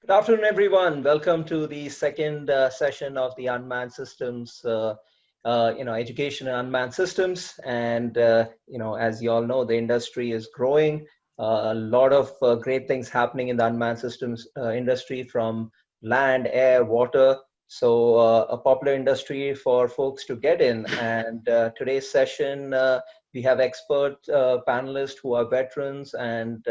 Good afternoon, everyone. Welcome to the second session of the Unmanned Systems, education and unmanned systems. And as you all know, the industry is growing. A lot of great things happening in the unmanned systems industry, from land, air, water. So a popular industry for folks to get in. And today's session, we have expert panelists who are veterans and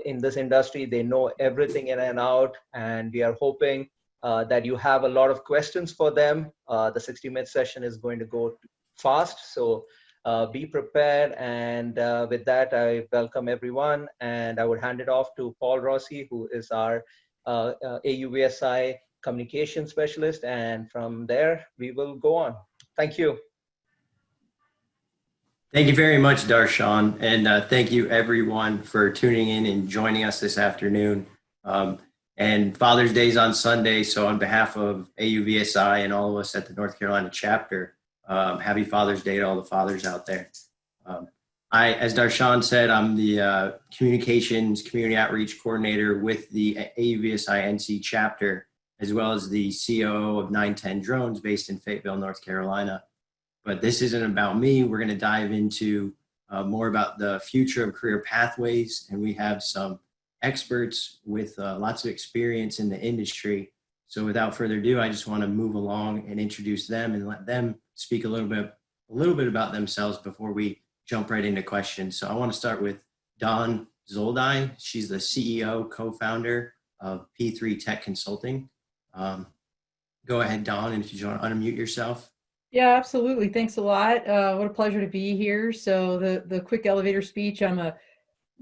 in this industry, they know everything in and out, and we are hoping that you have a lot of questions for them. The 60-minute session is going to go fast, so be prepared. And with that, I welcome everyone, and I would hand it off to Paul Rossi, who is our AUVSI communication specialist, and from there, we will go on. Thank you. Thank you very much, Darshan, and thank you everyone for tuning in and joining us this afternoon. And Father's Day is on Sunday, so on behalf of AUVSI and all of us at the North Carolina chapter, happy Father's Day to all the fathers out there. As Darshan said, I'm the communications community outreach coordinator with the AUVSI NC Chapter, as well as the COO of 910 Drones based in Fayetteville, North Carolina. But this isn't about me. We're going to dive into more about the future of career pathways, and we have some experts with lots of experience in the industry. So without further ado, I just want to move along and introduce them and let them speak a little bit about themselves before we jump right into questions. So I want to start with Dawn Zoldi. She's the CEO, co-founder of P3 Tech Consulting. Go ahead, Dawn, and if you want to unmute yourself. Yeah, absolutely. Thanks a lot. What a pleasure to be here. So the quick elevator speech, I'm a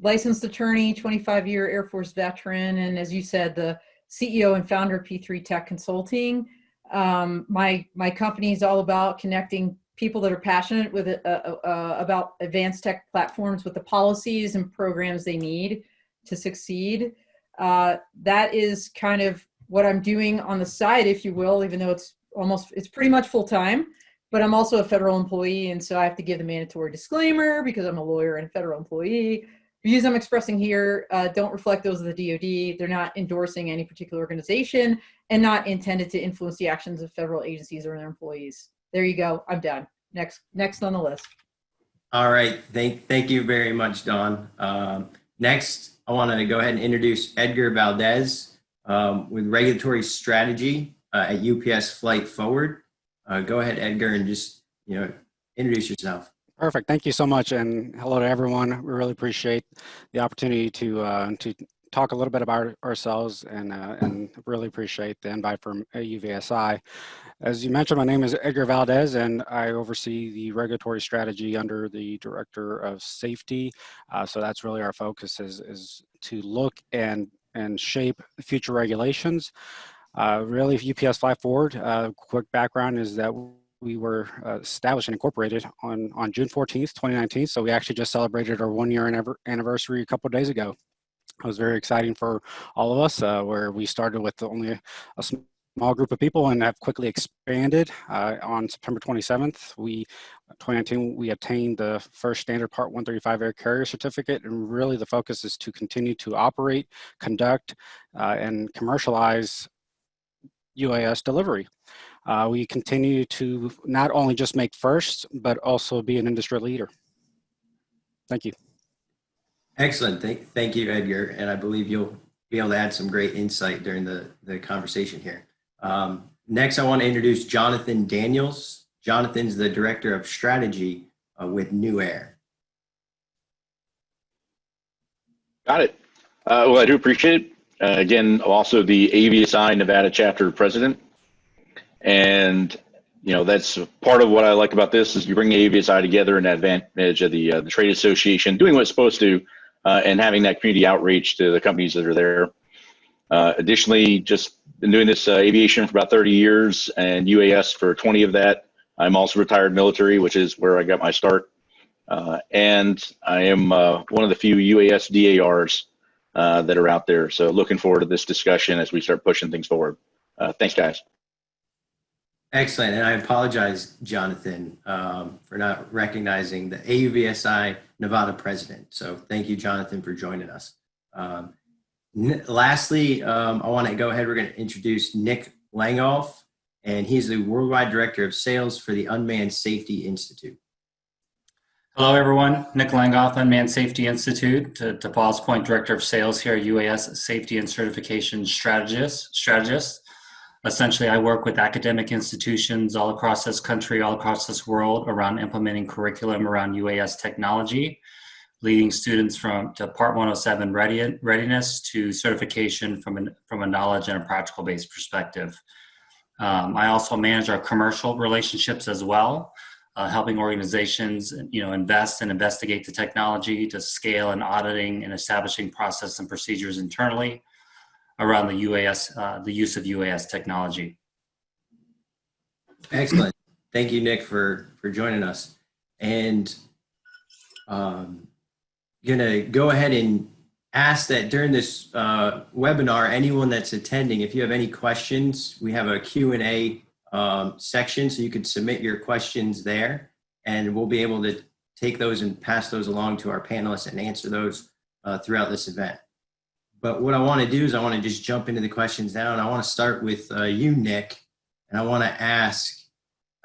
licensed attorney, 25-year Air Force veteran, and as you said, the CEO and founder of P3 Tech Consulting. My company is all about connecting people that are passionate with about advanced tech platforms with the policies and programs they need to succeed. That is kind of what I'm doing on the side, if you will, even though it's pretty much full time, but I'm also a federal employee. And so I have to give the mandatory disclaimer because I'm a lawyer and a federal employee. Views I'm expressing here don't reflect those of the DoD. They're not endorsing any particular organization and not intended to influence the actions of federal agencies or their employees. There you go. I'm done. Next on the list. All right. Thank you very much, Dawn. Next, I want to go ahead and introduce Edgar Valdez with regulatory strategy at UPS Flight Forward. Go ahead, Edgar, and just introduce yourself. Perfect. Thank you so much, and hello to everyone. We really appreciate the opportunity to talk a little bit about ourselves, and really appreciate the invite from AUVSI. As you mentioned, my name is Edgar Valdez, and I oversee the regulatory strategy under the Director of Safety. So that's really our focus is to look and shape future regulations. Really, UPS Fly Forward, quick background is that we were established and incorporated on June 14th, 2019. So we actually just celebrated our 1-year anniversary a couple of days ago. It was very exciting for all of us, where we started with only a small group of people and have quickly expanded. On September 27th, 2019, we obtained the first standard Part 135 air carrier certificate, and really the focus is to continue to operate, conduct, and commercialize UAS delivery. We continue to not only just make firsts, but also be an industry leader. Thank you. Excellent. Thank you, Edgar. And I believe you'll be able to add some great insight during the conversation here. Next, I want to introduce Jonathan Daniels. Jonathan's the Director of Strategy with New Air. Got it. Well, I do appreciate it. Again, I'm also the AUVSI Nevada chapter president. And, that's part of what I like about this is you bring the AUVSI together and advantage of the trade association, doing what it's supposed to, and having that community outreach to the companies that are there. Additionally, just been doing this aviation for about 30 years and UAS for 20 of that. I'm also retired military, which is where I got my start. And I am one of the few UAS DARs that are out there. So looking forward to this discussion as we start pushing things forward. Thanks, guys. Excellent. And I apologize, Jonathan, for not recognizing the AUVSI Nevada president. So thank you, Jonathan, for joining us. Lastly, I want to go ahead. We're going to introduce Nick Langhoff, and he's the Worldwide Director of Sales for the Unmanned Safety Institute. Hello, everyone. Nick Langhoff, Unmanned Safety Institute. To Paul's point, Director of Sales here at UAS, Safety and Certification Strategist. Essentially, I work with academic institutions all across this country, all across this world, around implementing curriculum around UAS technology, leading students to Part 107 readiness to certification from a knowledge and a practical-based perspective. I also manage our commercial relationships as well, helping organizations, invest and investigate the technology to scale and auditing and establishing process and procedures internally around the UAS, the use of UAS technology. Excellent. Thank you, Nick, for joining us. And going to go ahead and ask that during this webinar, anyone that's attending, if you have any questions, we have a Q&A section, so you could submit your questions there, and we'll be able to take those and pass those along to our panelists and answer those throughout this event. But what I want to do is I want to just jump into the questions now, and I want to start with you, Nick, and I want to ask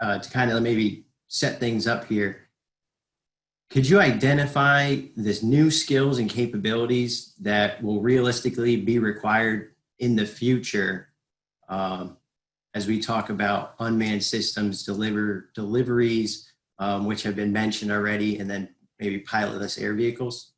to kind of maybe set things up here. Could you identify this new skills and capabilities that will realistically be required in the future as we talk about unmanned systems deliveries, which have been mentioned already, and then maybe pilotless air vehicles?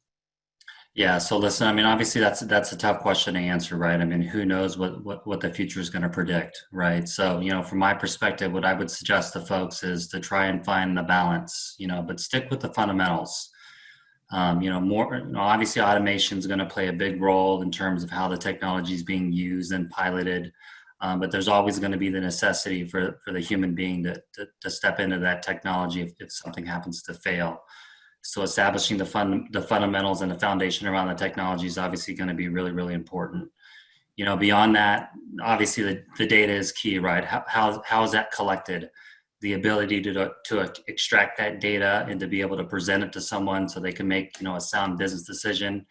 Yeah, so listen, I mean, obviously that's a tough question to answer, right? I mean, who knows what the future is going to predict, right? So, from my perspective, what I would suggest to folks is to try and find the balance, but stick with the fundamentals. Obviously automation is going to play a big role in terms of how the technology is being used and piloted. But there's always going to be the necessity for the human being to step into that technology if something happens to fail. So establishing the fundamentals and the foundation around the technology is obviously going to be really, really important. Beyond that, obviously the data is key, right? How is that collected? The ability to extract that data and to be able to present it to someone so they can make, a sound business decision.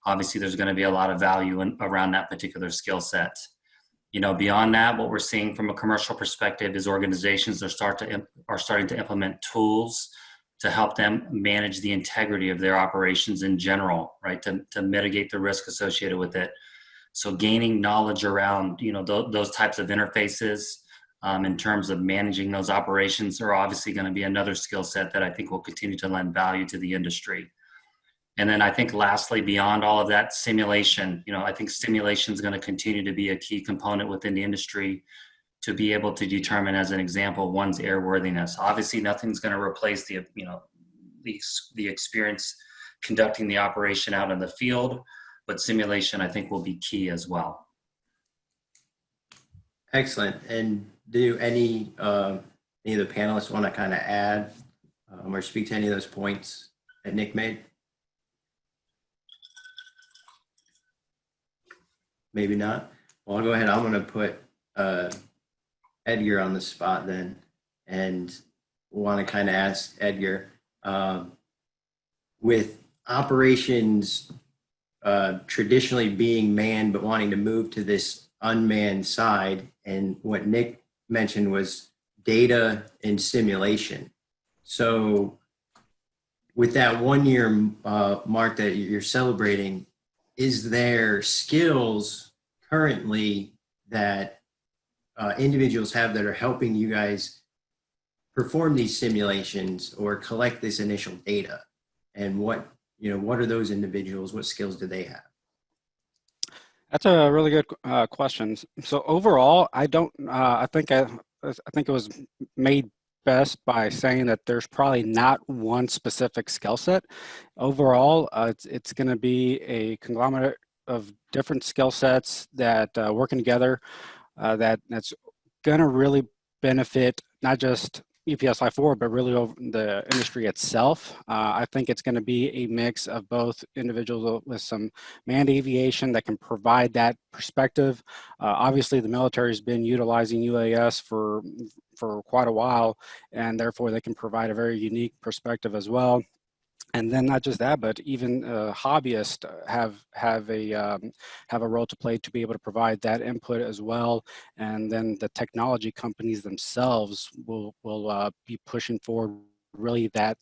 Obviously, there's going to be a lot of value around that particular skill set. Beyond that, what we're seeing from a commercial perspective is organizations are starting to implement tools to help them manage the integrity of their operations in general, right? To mitigate the risk associated with it. So gaining knowledge around, those types of interfaces in terms of managing those operations are obviously going to be another skill set that I think will continue to lend value to the industry. And then I think lastly, beyond all of that, simulation, I think simulation is going to continue to be a key component within the industry to be able to determine, as an example, one's airworthiness. Obviously, nothing's going to replace the experience conducting the operation out in the field, but simulation, I think, will be key as well. Excellent. And do any of the panelists want to kind of add or speak to any of those points that Nick made? Maybe not. Well, I'll go ahead. I'm going to put Edgar on the spot then, and want to kind of ask Edgar, with operations traditionally being manned but wanting to move to this unmanned side, and what Nick mentioned was data and simulation. So with that 1 year mark that you're celebrating, is there skills currently that individuals have that are helping you guys perform these simulations or collect this initial data? And what are those individuals? What skills do they have? That's a really good question. So overall, I think it was made best by saying that there's probably not one specific skill set. Overall, it's going to be a conglomerate of different skill sets that working together that's going to really benefit not just UPSI-4, but really over the industry itself. I think it's going to be a mix of both individuals with some manned aviation that can provide that perspective. Obviously, the military has been utilizing UAS for quite a while, and therefore they can provide a very unique perspective as well. And then not just that, but even hobbyists have a role to play to be able to provide that input as well. And then the technology companies themselves will be pushing forward really that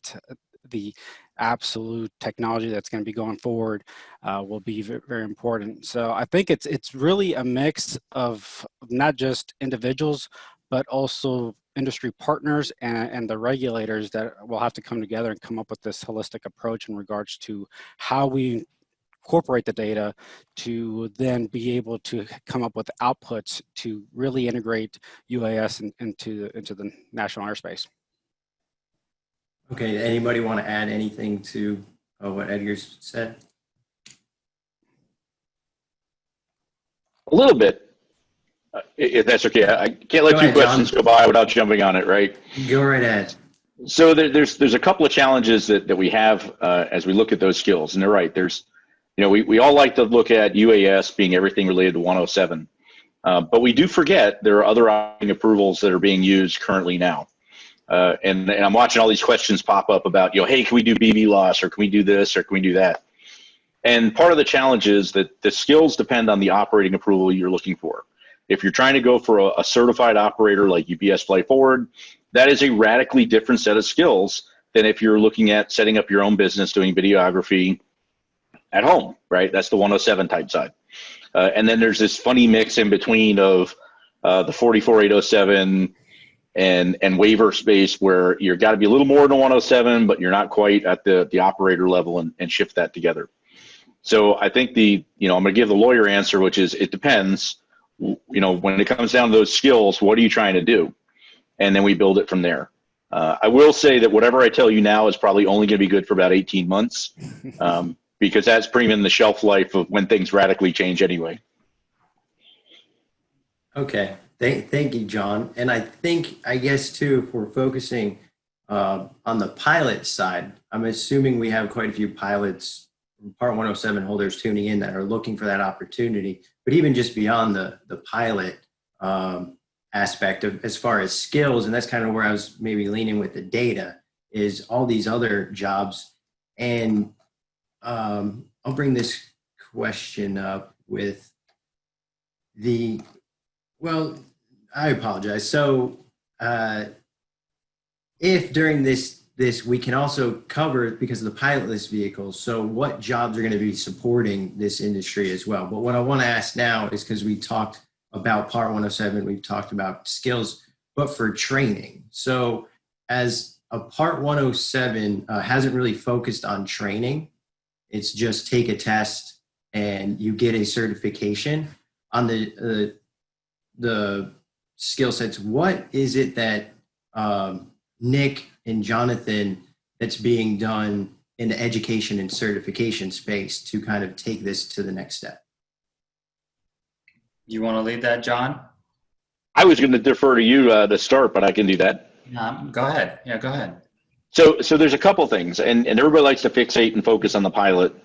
the absolute technology that's going to be going forward will be very important. So I think it's really a mix of not just individuals, but also industry partners and the regulators that will have to come together and come up with this holistic approach in regards to how we incorporate the data to then be able to come up with outputs to really integrate UAS into the national airspace. Okay, anybody want to add anything to what Edgar's said? A little bit, if that's okay. I can't let Go two ahead, questions John. go by without jumping on it, right? Go right ahead. So there's a couple of challenges that we have as we look at those skills, and they're right. There's, we all like to look at UAS being everything related to 107, but we do forget there are other operating approvals that are being used currently now. And I'm watching all these questions pop up about, hey, can we do BB loss, or can we do this, or can we do that? And part of the challenge is that the skills depend on the operating approval you're looking for. If you're trying to go for a certified operator like UPS Flight Forward, that is a radically different set of skills than if you're looking at setting up your own business doing videography at home, right? That's the 107 type side. And then there's this funny mix in between of the 44807 and waiver space where you've got to be a little more than 107, but you're not quite at the operator level and shift that together. So I think I'm going to give the lawyer answer, which is it depends. When it comes down to those skills, what are you trying to do? And then we build it from there. I will say that whatever I tell you now is probably only going to be good for about 18 months because that's pretty much the shelf life of when things radically change anyway. Okay, thank you, John. And I guess too, if we're focusing on the pilot side, I'm assuming we have quite a few pilots, Part 107 holders tuning in that are looking for that opportunity. But even just beyond the pilot aspect of as far as skills, and that's kind of where I was maybe leaning with the data, is all these other jobs. And I'll bring this question up with I apologize. So if during this we can also cover, because of the pilotless vehicles, so what jobs are going to be supporting this industry as well? But what I want to ask now is, because we talked about Part 107, we've talked about skills, but for training. So as a Part 107 hasn't really focused on training, it's just take a test and you get a certification on the skill sets. What is it that Nick and Jonathan that's being done in the education and certification space to kind of take this to the next step? You want to lead that, John? I was going to defer to you to start, but I can do that. Go ahead. Yeah, go ahead. So there's a couple things, and everybody likes to fixate and focus on the pilot,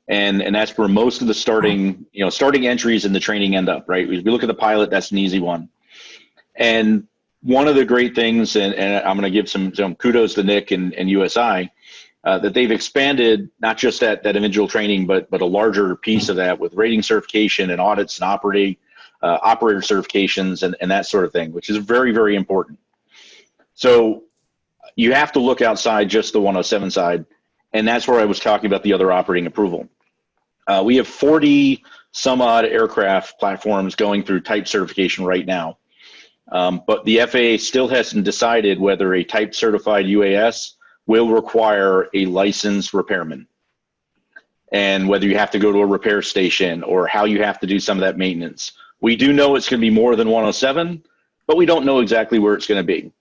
and that's where most of the starting entries in the training end up, right? We look at the pilot, that's an easy one. And one of the great things, and I'm going to give some kudos to Nick and USI, that they've expanded not just that individual training, but a larger piece of that with rating certification and audits and operator certifications and that sort of thing, which is very, very important. So you have to look outside just the 107 side, and that's where I was talking about the other operating approval. We have 40 some odd aircraft platforms going through type certification right now. But the FAA still hasn't decided whether a type certified UAS will require a licensed repairman, and whether you have to go to a repair station or how you have to do some of that maintenance. We do know it's going to be more than 107, but we don't know exactly where it's going to be.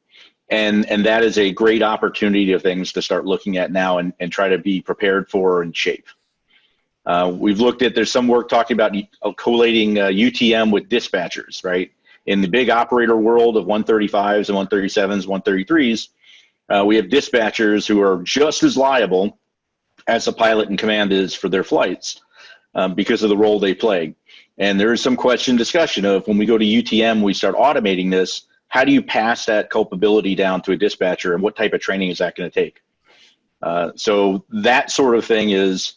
And that is a great opportunity of things to start looking at now and try to be prepared for and shape. We've looked at, there's some work talking about collating UTM with dispatchers, right? In the big operator world of 135s and 137s, 133s, we have dispatchers who are just as liable as the pilot in command is for their flights because of the role they play. And there is some discussion of when we go to UTM, we start automating this, how do you pass that culpability down to a dispatcher, and what type of training is that going to take? So that sort of thing is,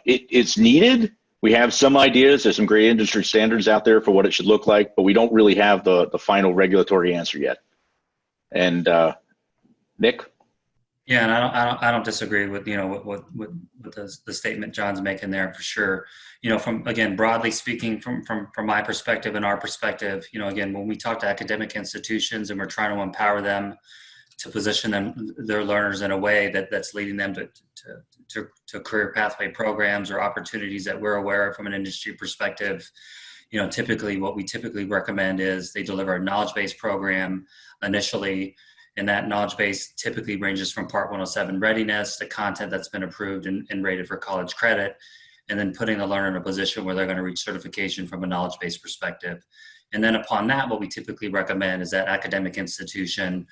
it's needed. We have some ideas. There's some great industry standards out there for what it should look like, but we don't really have the final regulatory answer yet. And Nick? Yeah, and I don't disagree with what the statement John's making there for sure. From again broadly speaking, from my perspective and our perspective, again when we talk to academic institutions and we're trying to empower them to position their learners in a way that's leading them to career pathway programs or opportunities that we're aware of from an industry perspective. Typically what we typically recommend is they deliver a knowledge-based program initially. And that knowledge base typically ranges from Part 107 readiness to content that's been approved and rated for college credit, and then putting the learner in a position where they're going to reach certification from a knowledge-based perspective. And then upon that, what we typically recommend is that academic institution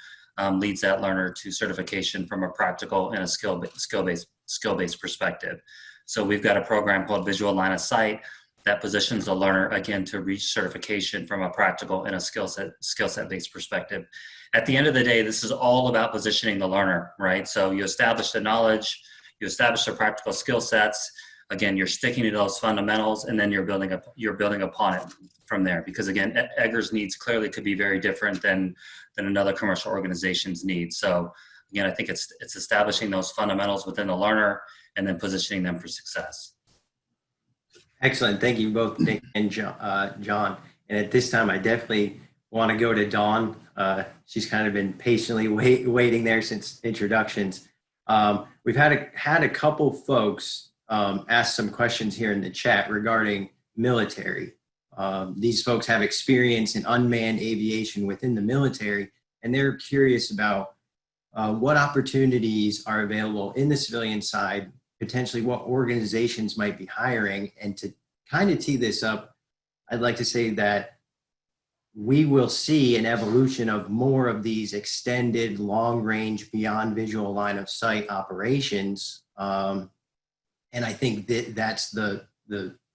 leads that learner to certification from a practical and a skill-based perspective. So we've got a program called Visual Line of Sight that positions the learner again to reach certification from a practical and a skill set based perspective. At the end of the day, this is all about positioning the learner, right? So you establish the knowledge, you establish the practical skill sets. Again, you're sticking to those fundamentals, and then you're building upon it from there. Because again, Egger's needs clearly could be very different than another commercial organization's needs. So again, I think it's establishing those fundamentals within the learner and then positioning them for success. Excellent. Thank you both, Nick and John. And at this time, I definitely want to go to Dawn. She's kind of been patiently waiting there since introductions. We've had a couple folks ask some questions here in the chat regarding military. These folks have experience in unmanned aviation within the military, and they're curious about what opportunities are available in the civilian side, potentially what organizations might be hiring. And to kind of tee this up, I'd like to say that we will see an evolution of more of these extended, long-range, beyond visual line of sight operations. And I think that's the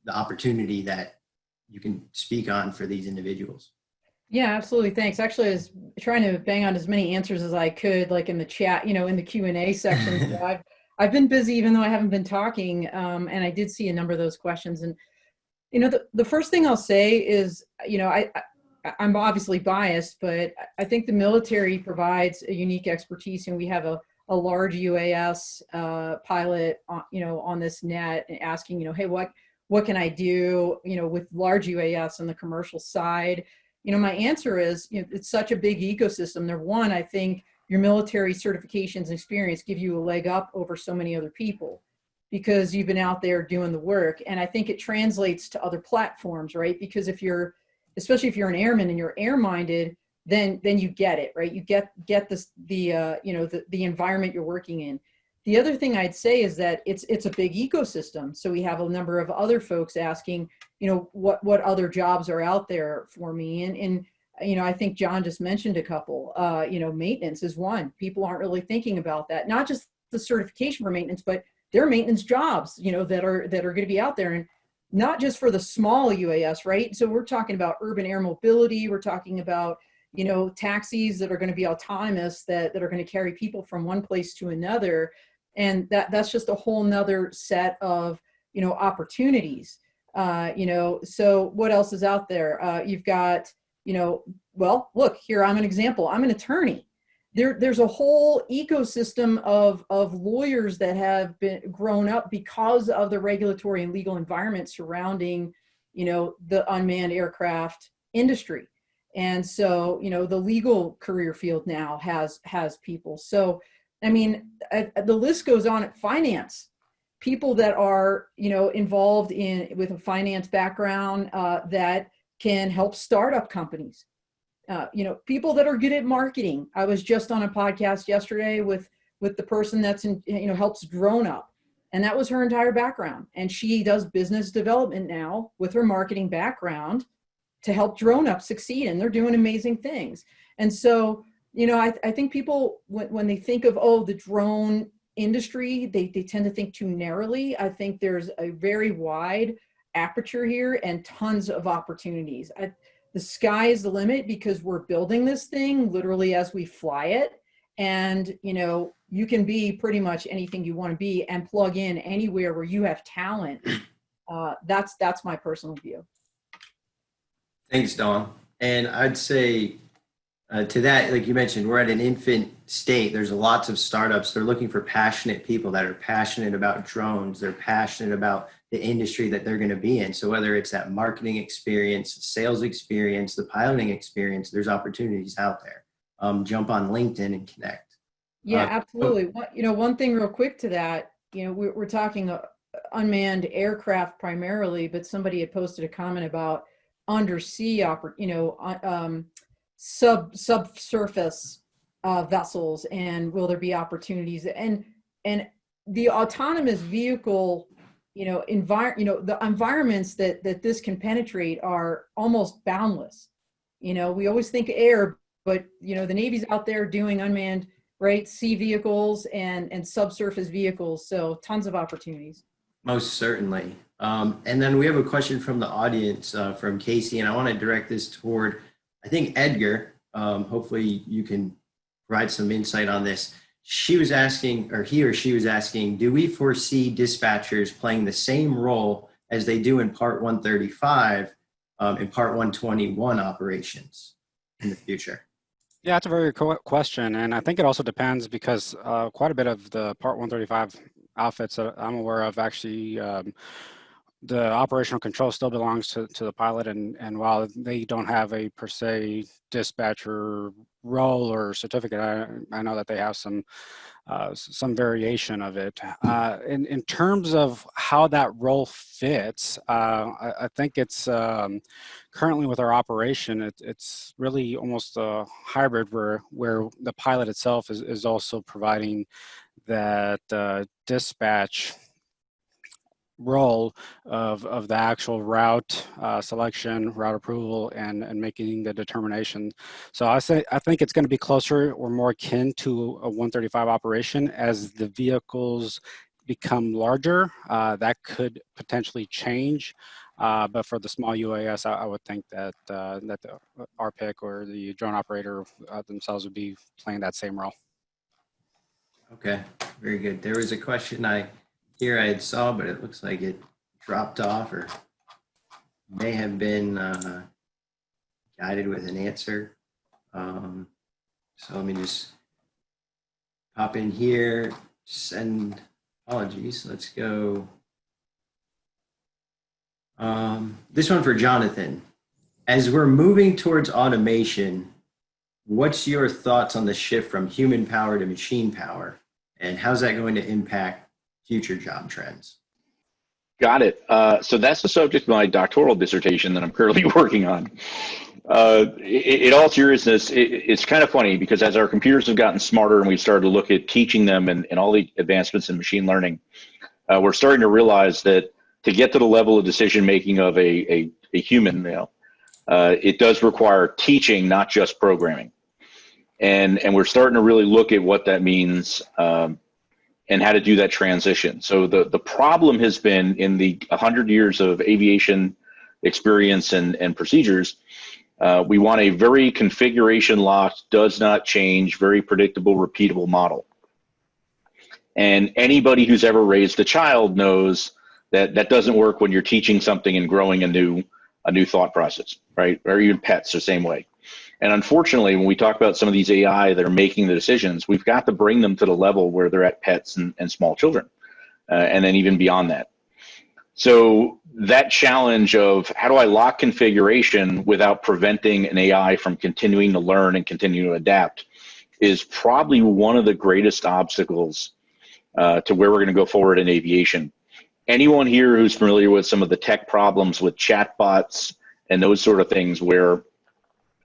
opportunity that you can speak on for these individuals. Yeah, absolutely. Thanks. Actually, I was trying to bang on as many answers as I could, like in the chat, in the Q&A section. So I've been busy, even though I haven't been talking, and I did see a number of those questions. And, the first thing I'll say is, I'm obviously biased, but I think the military provides a unique expertise, and we have a large UAS pilot, on this net, and asking, hey, what can I do, with large UAS on the commercial side? My answer is, it's such a big ecosystem. Number one, I think your military certifications and experience give you a leg up over so many other people because you've been out there doing the work. And I think it translates to other platforms, right? Because especially if you're an airman and you're air-minded, then you get it, right? You get this, the environment you're working in. The other thing I'd say is that it's a big ecosystem. So we have a number of other folks asking, what other jobs are out there for me? And I think John just mentioned a couple, maintenance is one. People aren't really thinking about that. Not just the certification for maintenance, but there are maintenance jobs, that are going to be out there, and not just for the small UAS, right? So we're talking about urban air mobility. We're talking about, taxis that are going to be autonomous that are going to carry people from one place to another. And that's just a whole nother set of, opportunities. So what else is out there? You've got, well, look here, I'm an example. I'm an attorney. There's a whole ecosystem of lawyers that have been grown up because of the regulatory and legal environment surrounding, the unmanned aircraft industry. And so, the legal career field now has people. So, I mean, the list goes on at finance. People that are, involved with a finance background that can help startup companies. People that are good at marketing. I was just on a podcast yesterday with the person that's helps Grown Up, and that was her entire background. And she does business development now with her marketing background to help Grown Up succeed, and they're doing amazing things. And so, I think people, when they think of, the drone industry, they tend to think too narrowly. I think there's a very wide aperture here and tons of opportunities. The sky is the limit because we're building this thing literally as we fly it. and you can be pretty much anything you want to be and plug in anywhere where you have talent. That's my personal view. Thanks, Dawn. And I'd say to that, like you mentioned, we're at an infant state. There's lots of startups. They're looking for passionate people that are passionate about drones. They're passionate about the industry that they're going to be in. So whether it's that marketing experience, sales experience, the piloting experience, there's opportunities out there. Jump on LinkedIn and connect. Yeah, absolutely. One thing real quick to that, we're talking unmanned aircraft primarily, but somebody had posted a comment about undersea, subsurface vessels, and will there be opportunities? And the autonomous vehicle, the environments that this can penetrate are almost boundless. We always think air, but the Navy's out there doing unmanned, right, sea vehicles and subsurface vehicles. So tons of opportunities. Most certainly. And then we have a question from the audience from Casey, and I want to direct this toward, I think, Edgar. Hopefully you can provide some insight on this. She was asking, or he or she was asking, do we foresee dispatchers playing the same role as they do in Part 135 in Part 121 operations in the future? Yeah, that's a very good question. And I think it also depends because quite a bit of the Part 135 outfits that I'm aware of actually, the operational control still belongs to the pilot. And while they don't have a per se dispatcher role or certificate, I know that they have some variation of it. In terms of how that role fits, I think it's currently with our operation, it's really almost a hybrid where the pilot itself is also providing that dispatch role of the actual route selection, route approval, and making the determination. So I think it's going to be closer or more akin to a 135 operation. As the vehicles become larger, that could potentially change. But for the small UAS, I would think that that the RPIC or the drone operator themselves would be playing that same role. Okay, very good. There was a question I had saw, but it looks like it dropped off or may have been guided with an answer. So let me just pop in here, send apologies. Let's go. This one for Jonathan. As we're moving towards automation, what's your thoughts on the shift from human power to machine power? And how's that going to impact future job trends? Got it. So that's the subject of my doctoral dissertation that I'm currently working on. In all seriousness, it's kind of funny because as our computers have gotten smarter and we've started to look at teaching them and all the advancements in machine learning, we're starting to realize that to get to the level of decision making of a human, it does require teaching, not just programming. And we're starting to really look at what that means and how to do that transition. So the problem has been in the 100 years of aviation experience and procedures, we want a very configuration locked, does not change, very predictable, repeatable model. And anybody who's ever raised a child knows that that doesn't work when you're teaching something and growing a new thought process, right? Or even pets the same way. And unfortunately, when we talk about some of these AI that are making the decisions, we've got to bring them to the level where they're at pets and small children, and then even beyond that. So that challenge of how do I lock configuration without preventing an AI from continuing to learn and continue to adapt is probably one of the greatest obstacles to where we're going to go forward in aviation. Anyone here who's familiar with some of the tech problems with chatbots and those sort of things where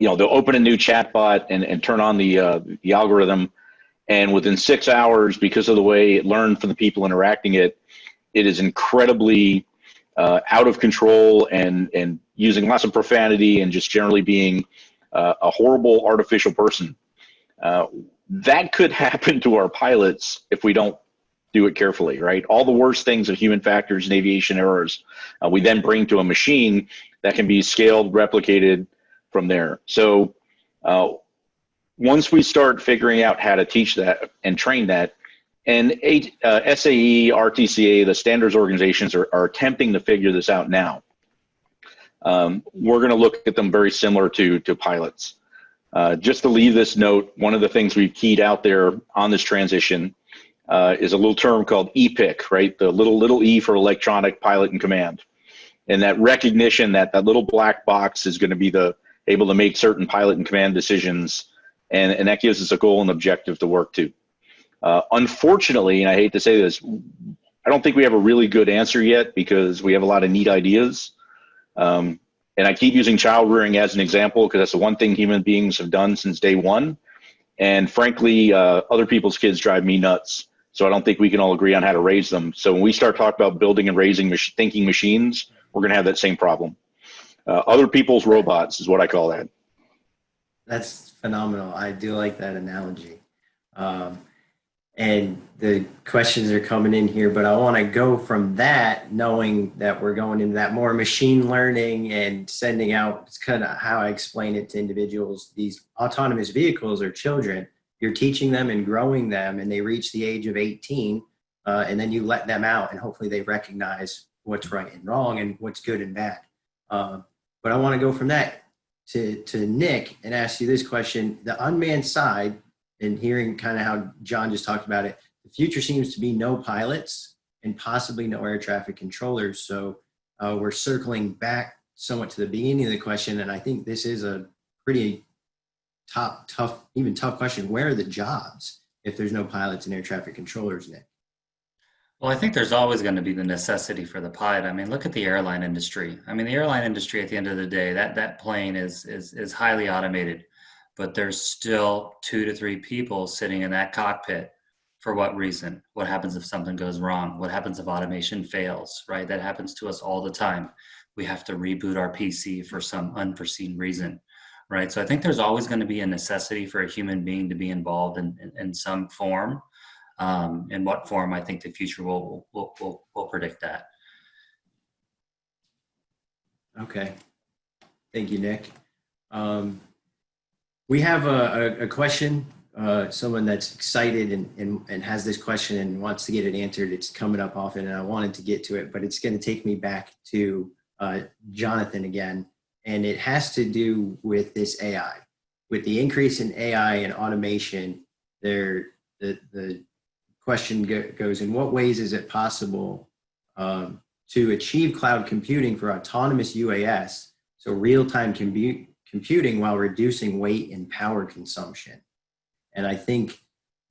they'll open a new chatbot and turn on the algorithm, and within 6 hours, because of the way it learned from the people interacting it is incredibly out of control and using lots of profanity and just generally being a horrible artificial person. That could happen to our pilots if we don't do it carefully, right? All the worst things of human factors and aviation errors, we then bring to a machine that can be scaled, replicated from there. So once we start figuring out how to teach that and train that, and SAE, RTCA, the standards organizations are attempting to figure this out now. We're going to look at them very similar to pilots. Just to leave this note, one of the things we've keyed out there on this transition is a little term called EPIC, right? The little E for electronic pilot and command. And that recognition that that little black box is going to be able to make certain pilot and command decisions. And that gives us a goal and objective to work to. Unfortunately, and I hate to say this, I don't think we have a really good answer yet because we have a lot of neat ideas. And I keep using child rearing as an example because that's the one thing human beings have done since day one. And frankly, other people's kids drive me nuts. So I don't think we can all agree on how to raise them. So when we start talking about building and raising thinking machines, we're going to have that same problem. Other people's robots is what I call that. That's phenomenal. I do like that analogy. And the questions are coming in here, but I want to go from that, knowing that we're going into that more machine learning and sending out, it's kind of how I explain it to individuals. These autonomous vehicles are children. You're teaching them and growing them, and they reach the age of 18, and then you let them out, and hopefully they recognize what's right and wrong and what's good and bad. But I want to go from that to Nick and ask you this question. The unmanned side, and hearing kind of how John just talked about it, the future seems to be no pilots and possibly no air traffic controllers. So we're circling back somewhat to the beginning of the question, and I think this is a pretty tough question. Where are the jobs if there's no pilots and air traffic controllers, Nick? Well, I think there's always going to be the necessity for the pilot. I mean, look at the airline industry. I mean, the airline industry at the end of the day, that plane is highly automated, but there's still 2 to 3 people sitting in that cockpit. For what reason? What happens if something goes wrong? What happens if automation fails, right? That happens to us all the time. We have to reboot our PC for some unforeseen reason, right? So I think there's always going to be a necessity for a human being to be involved in some form. In what form, I think the future will predict that. Okay. Thank you, Nick. We have a question, someone that's excited and has this question and wants to get it answered. It's coming up often, and I wanted to get to it, but it's going to take me back to Jonathan again. And it has to do with this AI. With the increase in AI and automation, the question goes, in what ways is it possible to achieve cloud computing for autonomous UAS, so real-time computing while reducing weight and power consumption? And I think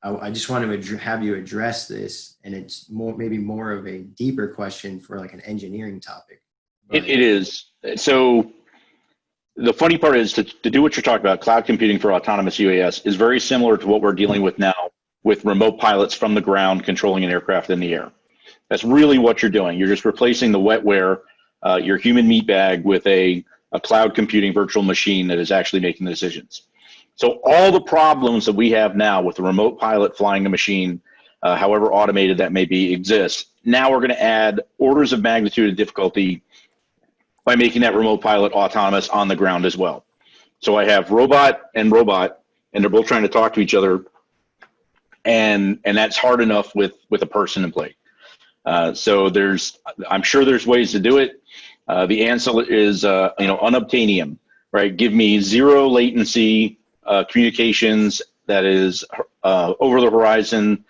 I just want to have you address this, and it's maybe more of a deeper question for like an engineering topic. It is. So the funny part is to do what you're talking about, cloud computing for autonomous UAS is very similar to what we're dealing with now with remote pilots from the ground controlling an aircraft in the air. That's really what you're doing. You're just replacing the wetware, your human meat bag, with a cloud computing virtual machine that is actually making the decisions. So all the problems that we have now with the remote pilot flying a machine, however automated that may be, exists. Now we're going to add orders of magnitude of difficulty by making that remote pilot autonomous on the ground as well. So I have robot, and they're both trying to talk to each other. And that's hard enough with a person in play. So I'm sure there's ways to do it. The answer is unobtainium, right? Give me zero latency communications that is over the horizon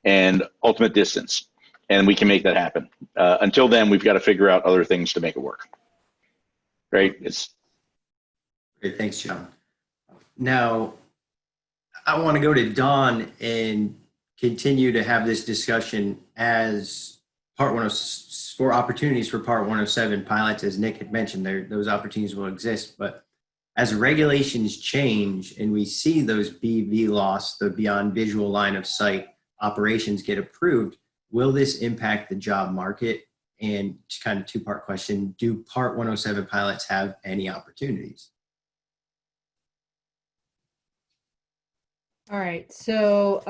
and ultimate distance, and we can make that happen. Until then, we've got to figure out other things to make it work. Right? Great, thanks, John. Now, I want to go to Dawn and continue to have this discussion as Part 104 opportunities for Part 107 pilots. As Nick had mentioned, those opportunities will exist. But as regulations change and we see those BVLOS, the beyond visual line of sight operations, get approved, will this impact the job market? And just kind of two-part question, do Part 107 pilots have any opportunities? All right, so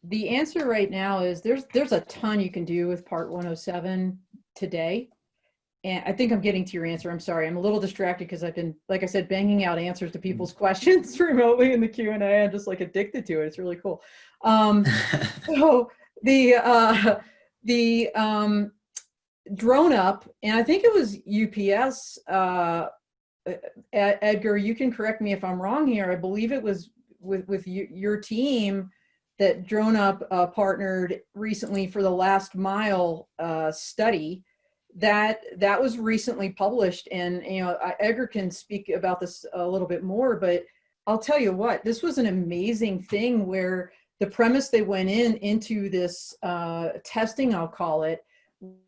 the answer right now is there's a ton you can do with Part 107 today. And I think I'm getting to your answer. I'm sorry. I'm a little distracted because I've been, like I said, banging out answers to people's questions remotely in the Q&A. I'm just like addicted to it. It's really cool. So the drone up, and I think it was UPS, Edgar, you can correct me if I'm wrong here. I believe it was with your team that Drone Up partnered recently for the last mile study that was recently published. And Edgar can speak about this a little bit more, but I'll tell you what, this was an amazing thing where the premise they went into this testing, I'll call it,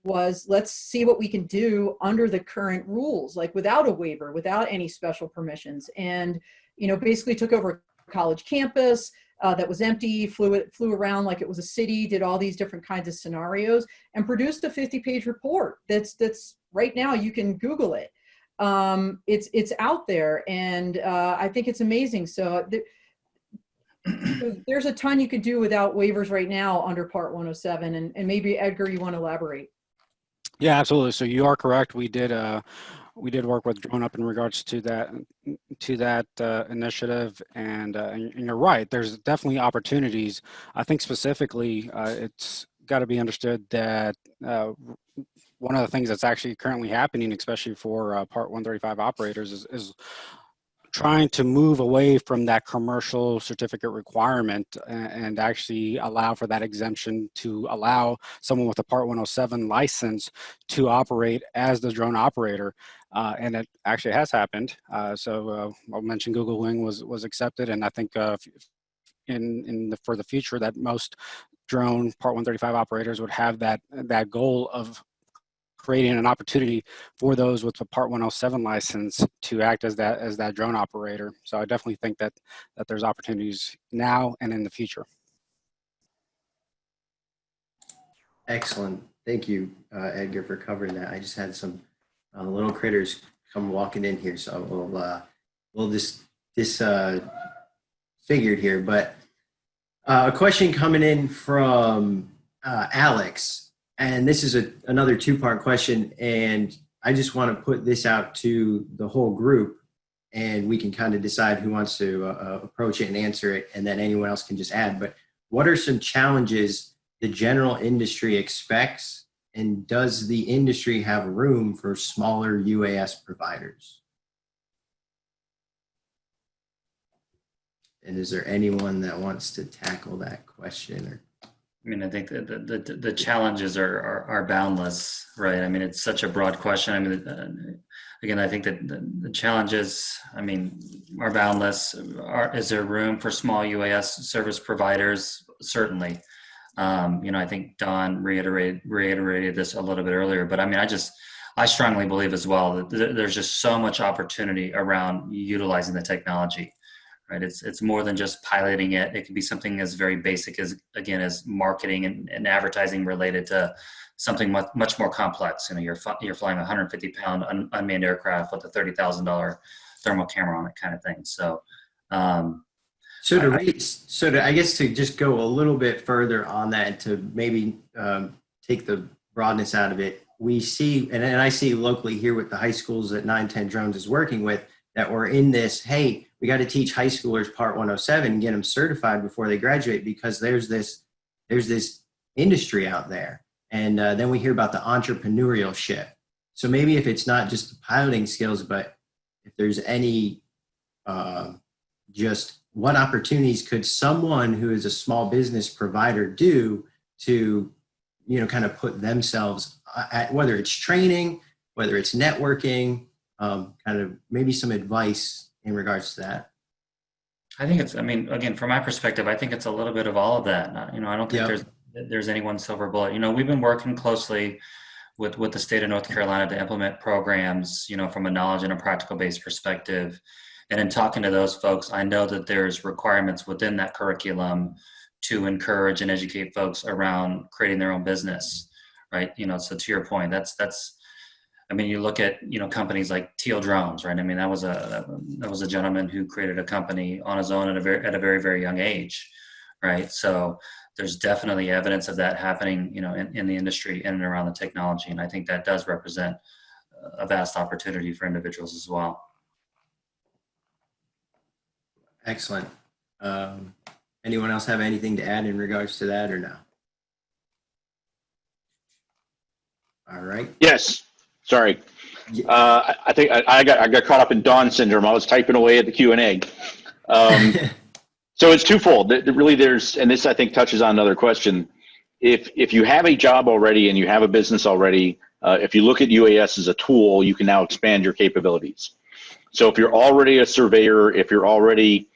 was let's see what we can do under the current rules, like without a waiver, without any special permissions. And, basically took over a college campus that was empty, flew around like it was a city, did all these different kinds of scenarios, and produced a 50-page report. That's right now, you can Google it. It's out there, and I think it's amazing. So there's a ton you could do without waivers right now under Part 107, and maybe Edgar, you want to elaborate? Yeah, absolutely. So you are correct. We did work with Drone Up in regards to that initiative, and you're right. There's definitely opportunities. I think specifically, it's got to be understood that one of the things that's actually currently happening, especially for Part 135 operators, is trying to move away from that commercial certificate requirement and actually allow for that exemption to allow someone with a Part 107 license to operate as the drone operator. And it actually has happened. So I'll mention Google Wing was accepted, and I think for the future that most drone Part 135 operators would have that goal of creating an opportunity for those with a Part 107 license to act as that drone operator. So I definitely think that there's opportunities now and in the future. Excellent. Thank you, Edgar, for covering that. I just had some little critters come walking in here, so we'll just figured here. But a question coming in from Alex. And this is another two-part question, and I just want to put this out to the whole group, and we can kind of decide who wants to approach it and answer it, and then anyone else can just add. But what are some challenges the general industry expects, and does the industry have room for smaller UAS providers? And is there anyone that wants to tackle that question? Or I mean, I think the challenges are boundless, right? I mean, it's such a broad question. I mean, again, I think that the challenges, I mean, are boundless. Is there room for small UAS service providers? Certainly. I think Don reiterated this a little bit earlier, but I mean, I strongly believe as well that there's just so much opportunity around utilizing the technology. Right. It's more than just piloting it. It could be something as very basic as marketing and advertising related to something much more complex. You're flying a 150-pound unmanned aircraft with a $30,000 thermal camera on it, kind of thing. So, I guess to just go a little bit further on that, to maybe take the broadness out of it, we see, and I see locally here with the high schools that 910 Drones is working with, that we're in this, hey, we got to teach high schoolers Part 107 and get them certified before they graduate, because there's this industry out there. And then we hear about the entrepreneurship. So maybe if it's not just the piloting skills, but if there's any, just what opportunities could someone who is a small business provider do to, kind of put themselves at, whether it's training, whether it's networking, kind of maybe some advice in regards to that? I think again, from my perspective, I think it's a little bit of all of that. I don't think there's any one silver bullet. We've been working closely with the state of North Carolina to implement programs, from a knowledge and a practical based perspective. And in talking to those folks, I know that there's requirements within that curriculum to encourage and educate folks around creating their own business, right? So to your point, you look at, companies like Teal Drones, right? I mean, that was a gentleman who created a company on his own at a very, very young age, right? So there's definitely evidence of that happening, in the industry in and around the technology. And I think that does represent a vast opportunity for individuals as well. Excellent. Anyone else have anything to add in regards to that or no? All right. Yes. Sorry. Yeah. I think I got caught up in Dawn syndrome. I was typing away at the Q&A. So it's twofold. Really, and this I think touches on another question. If you have a job already and you have a business already, if you look at UAS as a tool, you can now expand your capabilities. So if you're already a surveyor, if you're already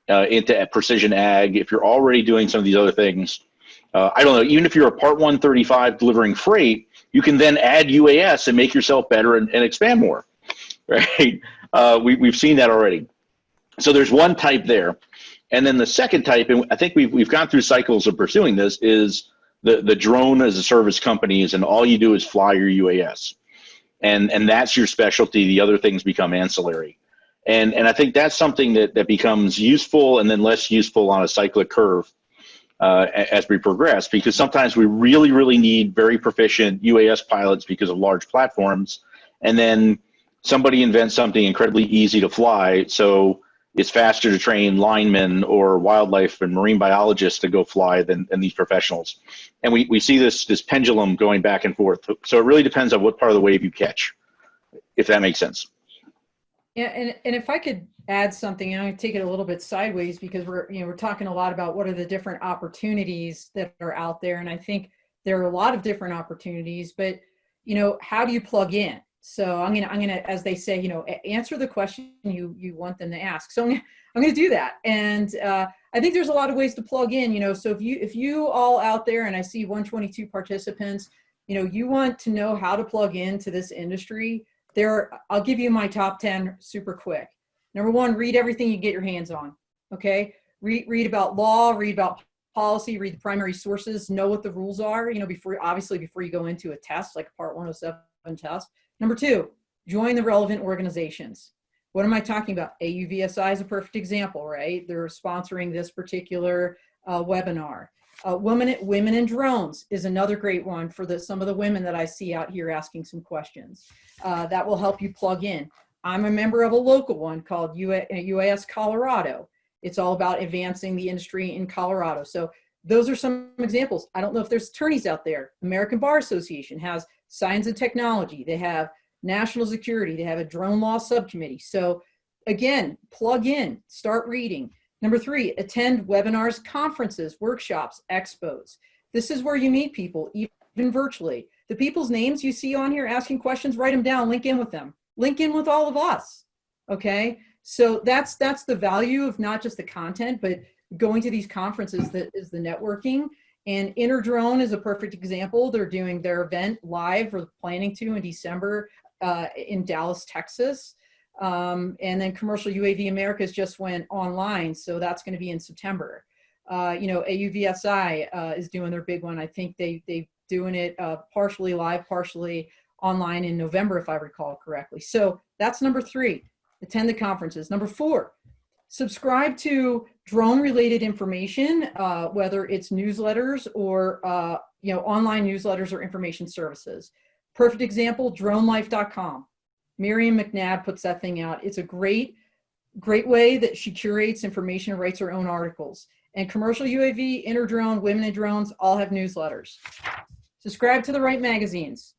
into precision ag, if you're already doing some of these other things, I don't know, even if you're a Part 135 delivering freight, you can then add UAS and make yourself better and expand more, right? We've seen that already. So there's one type there. And then the second type, and I think we've gone through cycles of pursuing this, is the drone as a service companies, and all you do is fly your UAS. And that's your specialty. The other things become ancillary. And I think that's something that becomes useful and then less useful on a cyclic curve as we progress, because sometimes we really, really need very proficient UAS pilots because of large platforms. And then somebody invents something incredibly easy to fly. So it's faster to train linemen or wildlife and marine biologists to go fly than these professionals. And we see this pendulum going back and forth. So it really depends on what part of the wave you catch, if that makes sense. Yeah, and if I could add something, and I'm going to take it a little bit sideways, because we're talking a lot about what are the different opportunities that are out there, and I think there are a lot of different opportunities, but how do you plug in? So I'm gonna, as they say, answer the question you want them to ask. So I'm gonna do that, and I think there's a lot of ways to plug in. So if you all out there, and I see 122 participants, you want to know how to plug into this industry. I'll give you my top 10 super quick. Number one, read everything you get your hands on. Okay, read about law, read about policy, read the primary sources, know what the rules are. Before you go into a test like a Part 107 test. Number two, join the relevant organizations. What am I talking about? AUVSI is a perfect example, right? They're sponsoring this particular webinar. Women in Drones is another great one for some of the women that I see out here asking some questions. That will help you plug in. I'm a member of a local one called UAS Colorado. It's all about advancing the industry in Colorado. So those are some examples. I don't know if there's attorneys out there. American Bar Association has Science and Technology. They have National Security. They have a drone law subcommittee. So again, plug in, start reading. Number three, attend webinars, conferences, workshops, expos. This is where you meet people, even virtually. The people's names you see on here asking questions, write them down, link in with them. Link in with all of us, okay? So that's the value of not just the content, but going to these conferences, that is the networking. And InterDrone is a perfect example. They're doing their event live, or planning to, in December in Dallas, Texas. And then Commercial UAV Americas just went online, so that's going to be in September. AUVSI is doing their big one. I think they're doing it partially live, partially online in November, if I recall correctly. So that's number three, attend the conferences. Number four, subscribe to drone-related information, whether it's newsletters or online newsletters or information services. Perfect example, dronelife.com. Miriam McNabb puts that thing out. It's a great way that she curates information and writes her own articles. And Commercial UAV, InterDrone, Women in Drones all have newsletters. Subscribe to the right magazines.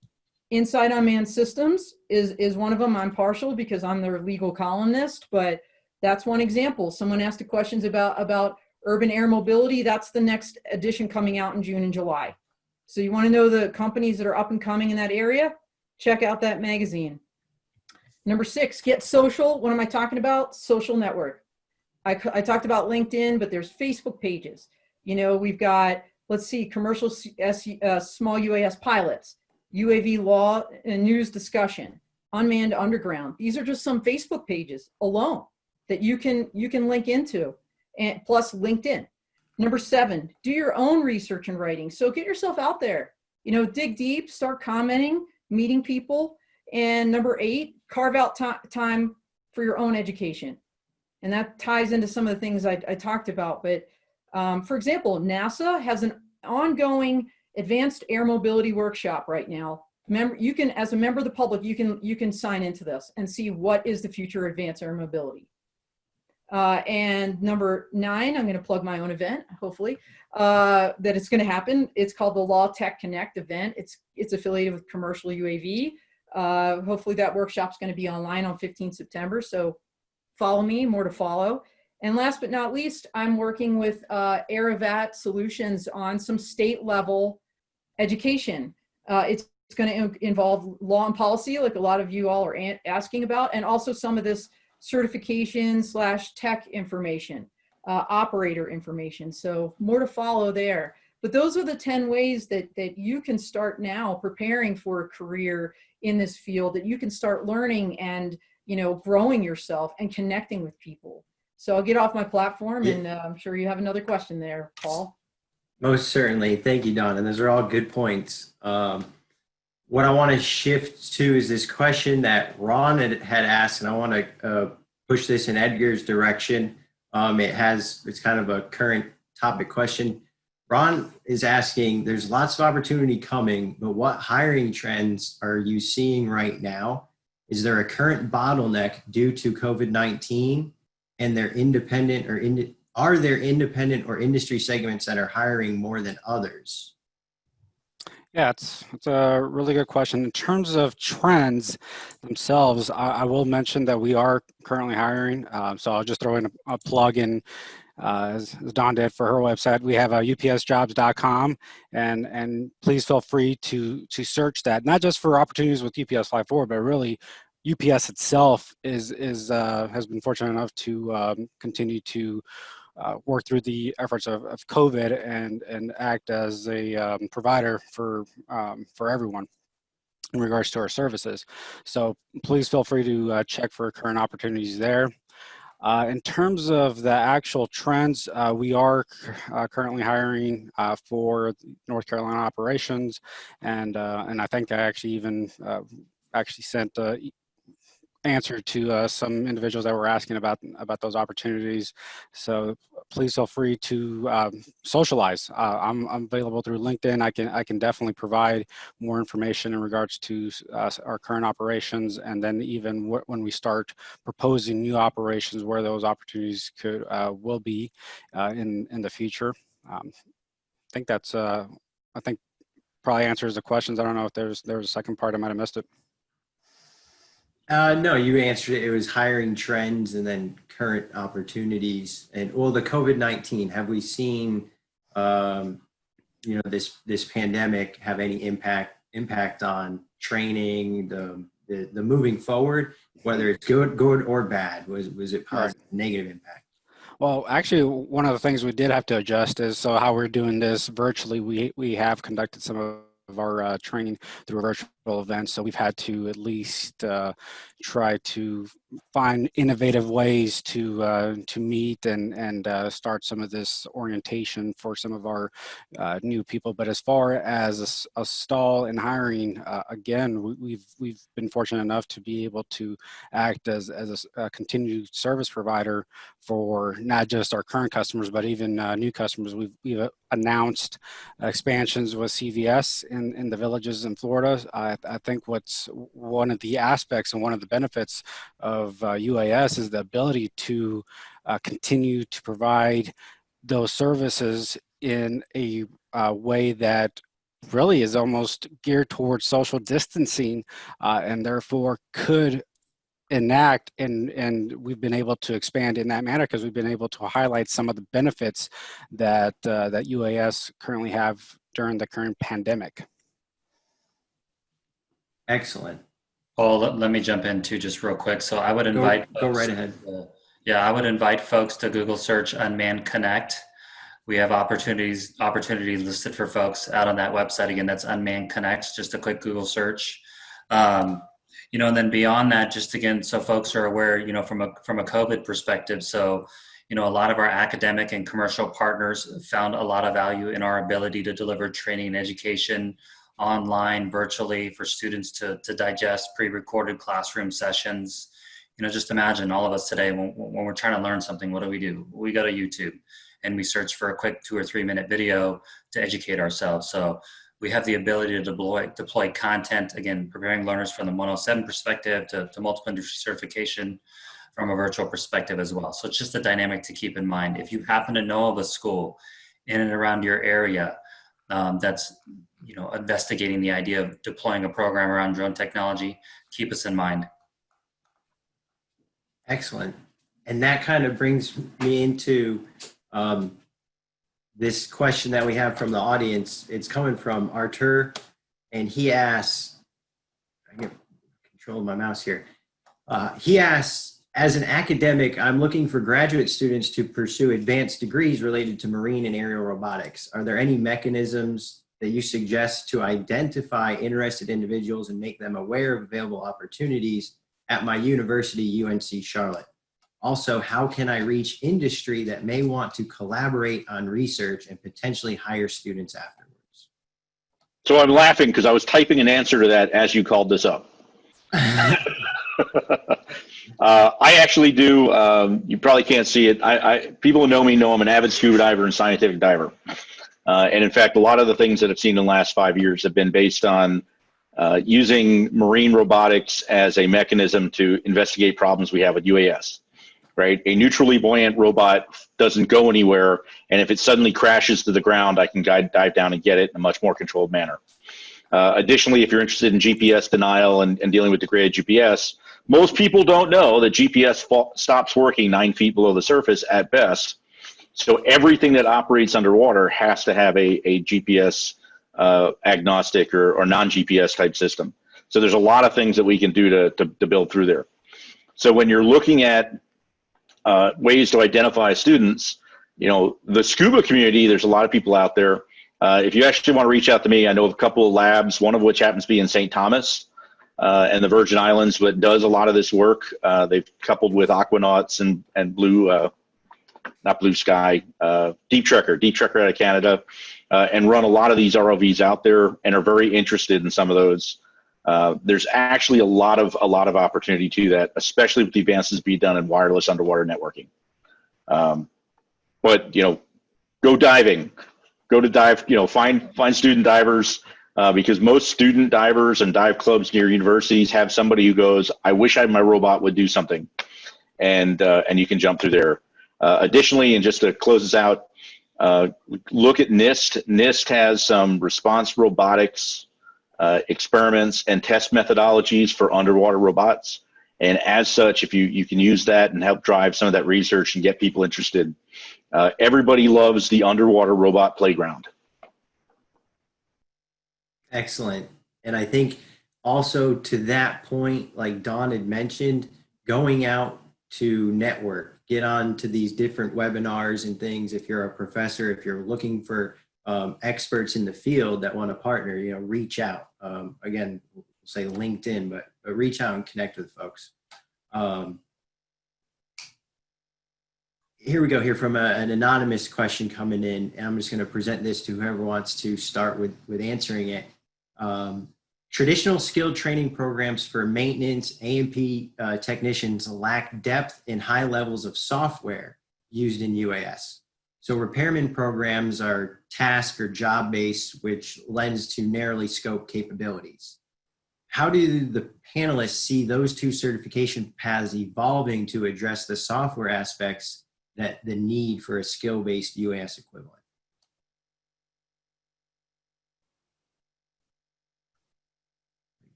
Inside Unmanned Systems is one of them. I'm partial because I'm their legal columnist, but that's one example. Someone asked questions about urban air mobility. That's the next edition coming out in June and July. So you want to know the companies that are up and coming in that area? Check out that magazine. Number six, get social. What am I talking about? Social network. I talked about LinkedIn, but there's Facebook pages. We've got, let's see, commercial small UAS pilots, UAV law and news discussion, unmanned underground. These are just some Facebook pages alone that you can link into, and plus LinkedIn. Number seven, do your own research and writing. So get yourself out there, dig deep, start commenting, meeting people. And number eight, carve out time for your own education. And that ties into some of the things I talked about. But for example, NASA has an ongoing advanced air mobility workshop right now you can, as a member of the public, you can sign into this and see what is the future of advanced air mobility. And number 9, I'm going to plug my own event, hopefully, that it's going to happen. It's called the Law Tech Connect event. It's affiliated with Commercial UAV. Hopefully that workshop's going to be online on 15 September. So follow me, more to follow. And last but not least, I'm working with AUVSI Solutions on some state level education. It's going to involve law and policy, like a lot of you all are asking about, and also some of this certification / tech information, operator information. So more to follow there. But those are the 10 ways that you can start now preparing for a career in this field, that you can start learning and, growing yourself and connecting with people. So I'll get off my platform, and I'm sure you have another question there, Paul. Most certainly. Thank you, Don. And those are all good points. What I want to shift to is this question that Ron had asked, and I want to push this in Edgar's direction. It's kind of a current topic question. Ron is asking, there's lots of opportunity coming, but what hiring trends are you seeing right now? Is there a current bottleneck due to COVID-19? And are there independent or industry segments that are hiring more than others? Yeah, it's a really good question. In terms of trends themselves, I will mention that we are currently hiring. So I'll just throw in a plug in, as Dawn did for her website. We have upsjobs.com, and please feel free to search that, not just for opportunities with UPS Fly Forward, but really UPS itself has been fortunate enough to continue to work through the efforts of COVID and act as a provider for everyone in regards to our services. So please feel free to check for current opportunities there. In terms of the actual trends, we are currently hiring for North Carolina operations, and I think I actually even sent answer to some individuals that were asking about those opportunities. So please feel free to socialize. I'm available through LinkedIn. I can definitely provide more information in regards to our current operations, and then even when we start proposing new operations, where those opportunities will be in the future. I think that's probably answers the questions. I don't know if there's a second part. I might have missed it. No, you answered it. It was hiring trends and then current opportunities. And the COVID-19, have we seen, this pandemic have any impact on training, the moving forward, whether it's good or bad? Was it positive, negative impact? Well, actually, one of the things we did have to adjust is how we're doing this virtually. We have conducted some of our training through a virtual event, so we've had to at least try to find innovative ways to meet and start some of this orientation for some of our new people. But as far as a stall in hiring, again, we've been fortunate enough to be able to act as a continued service provider for not just our current customers, but even new customers. We've announced expansions with CVS in the villages in Florida. I think what's one of the aspects and one of the benefits of UAS is the ability to continue to provide those services in a way that really is almost geared towards social distancing, and therefore could enact, and we've been able to expand in that manner because we've been able to highlight some of the benefits that UAS currently have during the current pandemic. Excellent. Paul, let me jump in too, just real quick. So I would invite go right ahead. I would invite folks to Google search Unmanned Connect. We have opportunities listed for folks out on that website. Again, that's Unmanned Connect, just a quick Google search. And then beyond that, just again, so folks are aware, from a COVID perspective. So, a lot of our academic and commercial partners found a lot of value in our ability to deliver training and education online, virtually, for students to digest pre-recorded classroom sessions. Just imagine all of us today, when we're trying to learn something, what do? We go to YouTube and we search for a quick 2 or 3 minute video to educate ourselves. So We have the ability to deploy content, again, preparing learners from the 107 perspective to multiple industry certification from a virtual perspective as well. So it's just a dynamic to keep in mind. If you happen to know of a school in and around your area that's investigating the idea of deploying a program around drone technology, keep us in mind. Excellent. And that kind of brings me into this question that we have from the audience. It's coming from Artur, and he asks, I get control of my mouse here. He asks, as an academic, I'm looking for graduate students to pursue advanced degrees related to marine and aerial robotics. Are there any mechanisms that you suggest to identify interested individuals and make them aware of available opportunities at my university, UNC Charlotte? Also, how can I reach industry that may want to collaborate on research and potentially hire students afterwards? So I'm laughing because I was typing an answer to that as you called this up. I actually do. You probably can't see it. People who know me know I'm an avid scuba diver and scientific diver. And in fact, a lot of the things that I've seen in the last 5 years have been based on using marine robotics as a mechanism to investigate problems we have with UAS. Right? A neutrally buoyant robot doesn't go anywhere, and if it suddenly crashes to the ground, I can dive down and get it in a much more controlled manner. Additionally, if you're interested in GPS denial and dealing with degraded GPS, most people don't know that GPS stops working 9 feet below the surface at best. So everything that operates underwater has to have a GPS agnostic or non-GPS type system. So there's a lot of things that we can do to build through there. So when you're looking at ways to identify students, the scuba community, there's a lot of people out there. If you actually want to reach out to me, I know of a couple of labs, one of which happens to be in St. Thomas and the Virgin Islands, that does a lot of this work. They've coupled with Aquanauts and not Blue Sky, Deep Trekker out of Canada, and run a lot of these ROVs out there and are very interested in some of those. There's actually a lot of opportunity to that, especially with the advances being done in wireless underwater networking. But go diving, go to dive. Find student divers because most student divers and dive clubs near universities have somebody who goes, "I wish my robot would do something," and you can jump through there. Additionally, and just to close this out, look at NIST. NIST has some response robotics experiments and test methodologies for underwater robots. And as such, if you can use that and help drive some of that research and get people interested, everybody loves the underwater robot playground. Excellent. And I think also to that point, like Don had mentioned, going out to network, get on to these different webinars and things. If you're a professor, if you're looking for experts in the field that want to partner, reach out. Again, we'll say LinkedIn, but reach out and connect with folks. Here we go, here from an anonymous question coming in, and I'm just going to present this to whoever wants to start with answering it. Traditional skilled training programs for maintenance A&P technicians lack depth and high levels of software used in UAS. So repairman programs are task or job-based, which lends to narrowly scoped capabilities. How do the panelists see those two certification paths evolving to address the software aspects that the need for a skill-based UAS equivalent?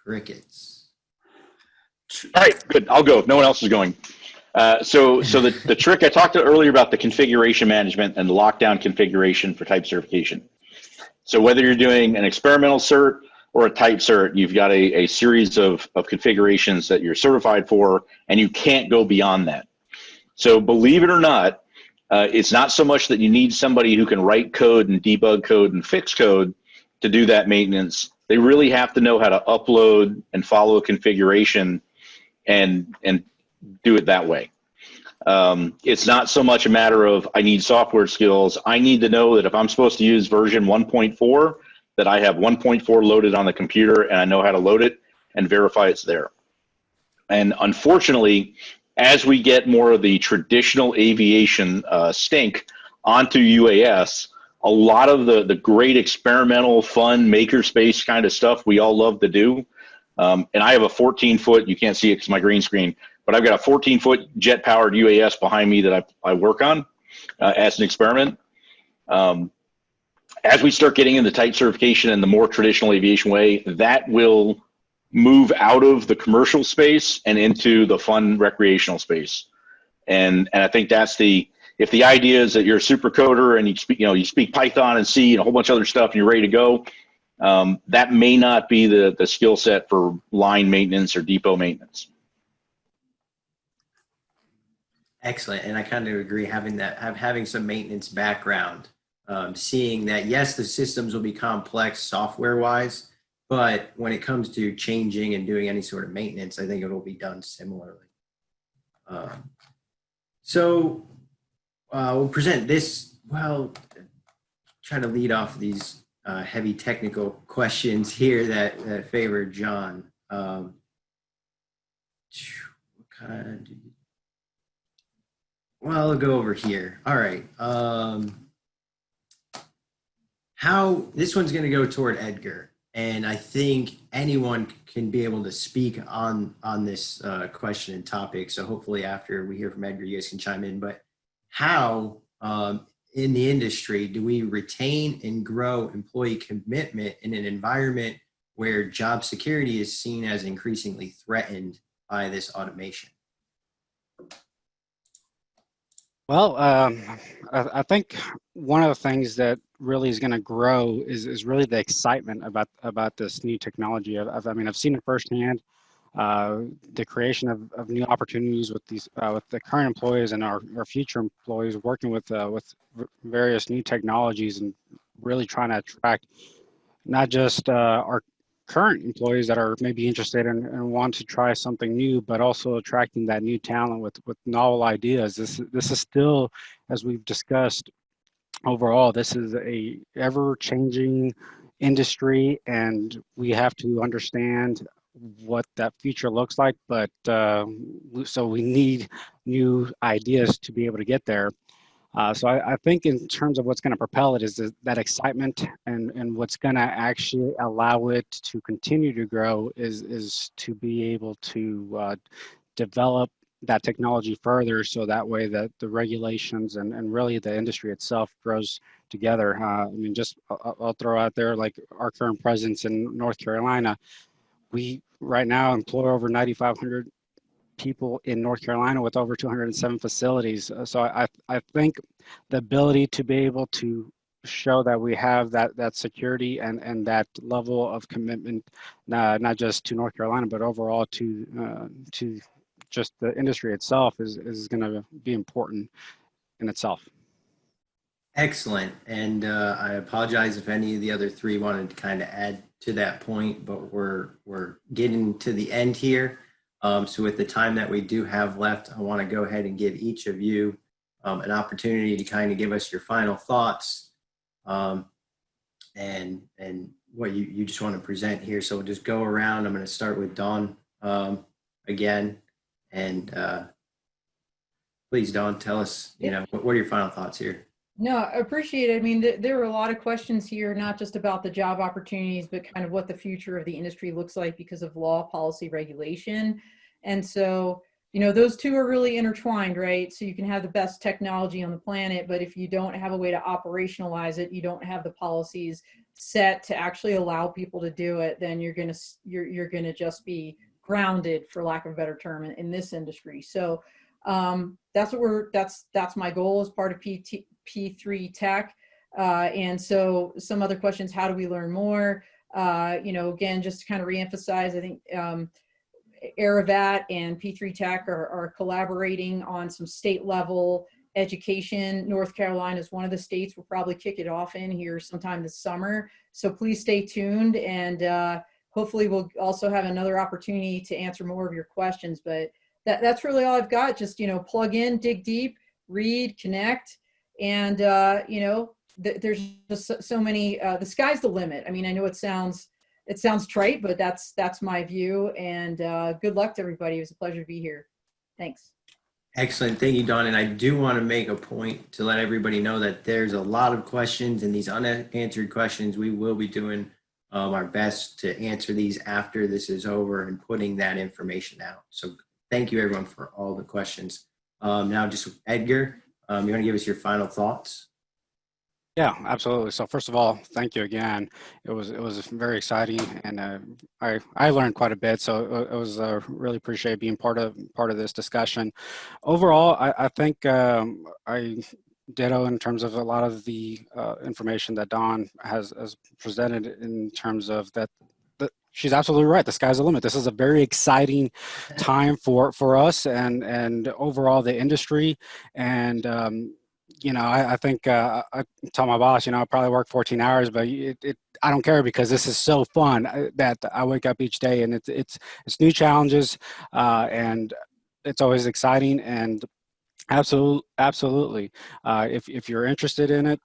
Crickets. All right, good. I'll go if no one else is going. So the trick I talked earlier about the configuration management and the lockdown configuration for type certification. So whether you're doing an experimental cert or a type cert, you've got a series of configurations that you're certified for, and you can't go beyond that. So believe it or not, it's not so much that you need somebody who can write code and debug code and fix code to do that maintenance. They really have to know how to upload and follow a configuration and do it that way. It's not so much a matter of I need software skills. I need to know that if I'm supposed to use version 1.4, that I have 1.4 loaded on the computer and I know how to load it and verify it's there. And unfortunately, as we get more of the traditional aviation stink onto UAS, a lot of the great experimental, fun, makerspace kind of stuff we all love to do. And I have a 14-foot, you can't see it because my green screen, but I've got a 14-foot jet-powered UAS behind me that I work on as an experiment. As we start getting into type certification and the more traditional aviation way, that will move out of the commercial space and into the fun recreational space. And I think that's if the idea is that you're a super coder and you speak Python and C and a whole bunch of other stuff and you're ready to go, that may not be the skill set for line maintenance or depot maintenance. Excellent, and I kind of agree. Having some maintenance background, seeing that yes, the systems will be complex software-wise, but when it comes to changing and doing any sort of maintenance, I think it will be done similarly. So we'll present this. Well, try to lead off these heavy technical questions here that favor John. What kind? Well, I'll go over here. All right. This one's going to go toward Edgar, and I think anyone can be able to speak on this question and topic. So hopefully after we hear from Edgar, you guys can chime in. But how in the industry do we retain and grow employee commitment in an environment where job security is seen as increasingly threatened by this automation? Well, I think one of the things that really is going to grow is really the excitement about this new technology. I mean, I've seen it firsthand, the creation of new opportunities with the current employees and our future employees, working with various new technologies and really trying to attract not just our current employees that are maybe interested and want to try something new, but also attracting that new talent with novel ideas. This is still, as we've discussed overall, this is a ever-changing industry, and we have to understand what that future looks like. But so we need new ideas to be able to get there. So I think in terms of what's going to propel it is that excitement, and what's going to actually allow it to continue to grow is to be able to develop that technology further, so that way that the regulations and really the industry itself grows together. I mean, just I'll throw out there, like our current presence in North Carolina, we right now employ over 9,500 people in North Carolina with over 207 facilities. So I think the ability to be able to show that we have that security and that level of commitment, not just to North Carolina, but overall to just the industry itself is going to be important in itself. Excellent. And I apologize if any of the other three wanted to kind of add to that point, but we're getting to the end here. So with the time that we do have left, I want to go ahead and give each of you an opportunity to kind of give us your final thoughts and what you just want to present here. So we'll just go around. I'm going to start with Dawn again. And please, Dawn, tell us, what are your final thoughts here? No, I appreciate it. I mean, there were a lot of questions here, not just about the job opportunities, but kind of what the future of the industry looks like because of law, policy, regulation. And so, those two are really intertwined, right? So you can have the best technology on the planet, but if you don't have a way to operationalize it, you don't have the policies set to actually allow people to do it, then you're gonna just be grounded, for lack of a better term, in this industry. So that's my goal as part of P3 Tech. And so some other questions: how do we learn more? Again, just to kind of reemphasize, I think AUVSI and P3 Tech are collaborating on some state level education. North Carolina is one of the states we'll probably kick it off in here sometime this summer. So please stay tuned, and hopefully we'll also have another opportunity to answer more of your questions. But that's really all I've got. Just, plug in, dig deep, read, connect. And, there's just so many, the sky's the limit. I mean, I know it sounds trite, but that's my view. And good luck to everybody. It was a pleasure to be here. Thanks. Excellent. Thank you, Don. And I do want to make a point to let everybody know that there's a lot of questions, and these unanswered questions, we will be doing our best to answer these after this is over and putting that information out. So thank you, everyone, for all the questions. Now, just Edgar, you want to give us your final thoughts? Yeah, absolutely. So first of all, thank you again. It was very exciting, and I learned quite a bit. So it was really appreciate being part of this discussion. Overall, I think I ditto in terms of a lot of the information that Dawn has presented in terms of that. She's absolutely right. The sky's the limit. This is a very exciting time for us and overall the industry. And you know, I think I tell my boss, you know, I probably work 14 hours, but I don't care, because this is so fun that I wake up each day, and it's new challenges, and it's always exciting. And absolutely, if you're interested in it,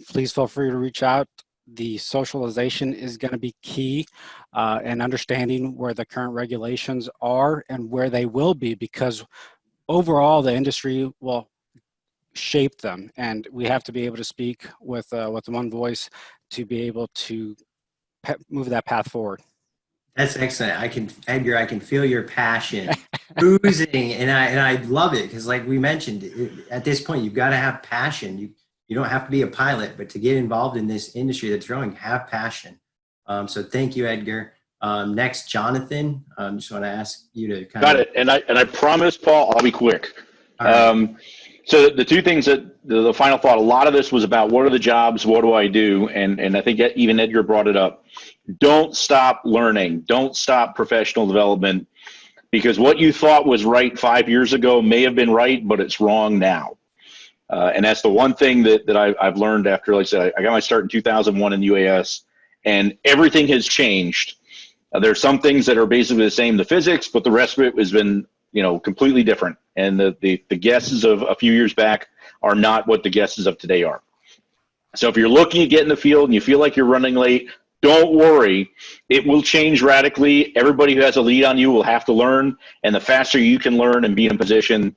please feel free to reach out. The socialization is going to be key, and understanding where the current regulations are and where they will be, because overall the industry will shape them, and we have to be able to speak with one voice to be able to move that path forward. That's excellent. Edgar, I can feel your passion oozing, and I love it, because like we mentioned, at this point, you've got to have passion. You don't have to be a pilot, but to get involved in this industry that's growing, have passion. So thank you, Edgar. Next, Jonathan, just want to ask you to kind Got of. it. And I promise, Paul, I'll be quick. All right. So the two things that the final thought, a lot of this was about what are the jobs, what do I do? And I think even Edgar brought it up. Don't stop learning. Don't stop professional development, because what you thought was right 5 years ago may have been right, but it's wrong now. And that's the one thing that I've learned after, like I said, I got my start in 2001 in UAS, and everything has changed. There's some things that are basically the same, the physics, but the rest of it has been, you know, completely different. And the guesses of a few years back are not what the guesses of today are. So if you're looking to get in the field and you feel like you're running late, don't worry. It will change radically. Everybody who has a lead on you will have to learn, and the faster you can learn and be in position.